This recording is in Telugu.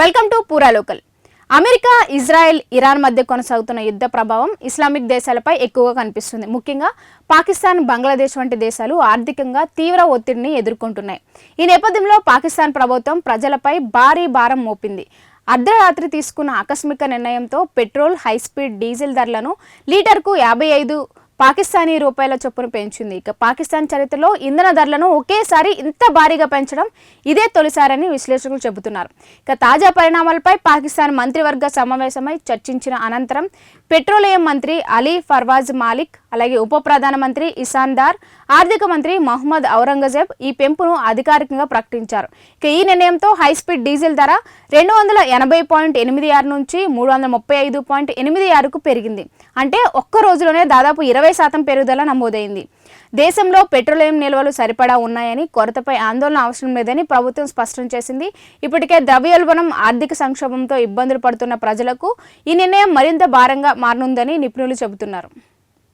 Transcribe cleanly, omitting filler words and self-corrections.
వెల్కమ్ టు పూరా లోకల్. అమెరికా, ఇజ్రాయెల్, ఇరాన్ మధ్య కొనసాగుతున్న యుద్ధ ప్రభావం ఇస్లామిక్ దేశాలపై ఎక్కువగా కనిపిస్తుంది. ముఖ్యంగా పాకిస్తాన్, బంగ్లాదేశ్ వంటి దేశాలు ఆర్థికంగా తీవ్ర ఒత్తిడిని ఎదుర్కొంటున్నాయి. ఈ నేపథ్యంలో పాకిస్తాన్ ప్రభుత్వం ప్రజలపై భారీ భారం మోపింది. అర్ధరాత్రి తీసుకున్న ఆకస్మిక నిర్ణయంతో పెట్రోల్, హైస్పీడ్ డీజిల్ ధరలను లీటర్కు 55 పాకిస్తానీ రూపాయల చొప్పున పెంచింది. ఇక పాకిస్తాన్ చరిత్రలో ఇంధన ధరలను ఒకేసారి ఇంత భారీగా పెంచడం ఇదే తొలిసారని విశ్లేషకులు చెబుతున్నారు. ఇక తాజా పరిణామాలపై పాకిస్తాన్ మంత్రివర్గ సమావేశమై చర్చించిన అనంతరం పెట్రోలియం మంత్రి అలీ ఫర్వాజ్ మాలిక్, అలాగే ఉప ప్రధానమంత్రి ఇసాన్ దార్, ఆర్థిక మంత్రి మహమ్మద్ ఔరంగజేబ్ ఈ పెంపును అధికారికంగా ప్రకటించారు. ఇక ఈ నిర్ణయంతో హైస్పీడ్ డీజిల్ ధర 280.86 నుంచి 335.86కు పెరిగింది. అంటే ఒక్క రోజులోనే దాదాపు 20% పెరుగుదల నమోదైంది. దేశంలో పెట్రోలియం నిల్వలు సరిపడా ఉన్నాయని, కొరతపై ఆందోళన అవసరం లేదని ప్రభుత్వం స్పష్టం చేసింది. ఇప్పటికే ద్రవ్యోల్బణం, ఆర్థిక సంక్షోభంతో ఇబ్బందులు పడుతున్న ప్రజలకు ఈ నిర్ణయం మరింత భారంగా మారనుందని నిపుణులు చెబుతున్నారు.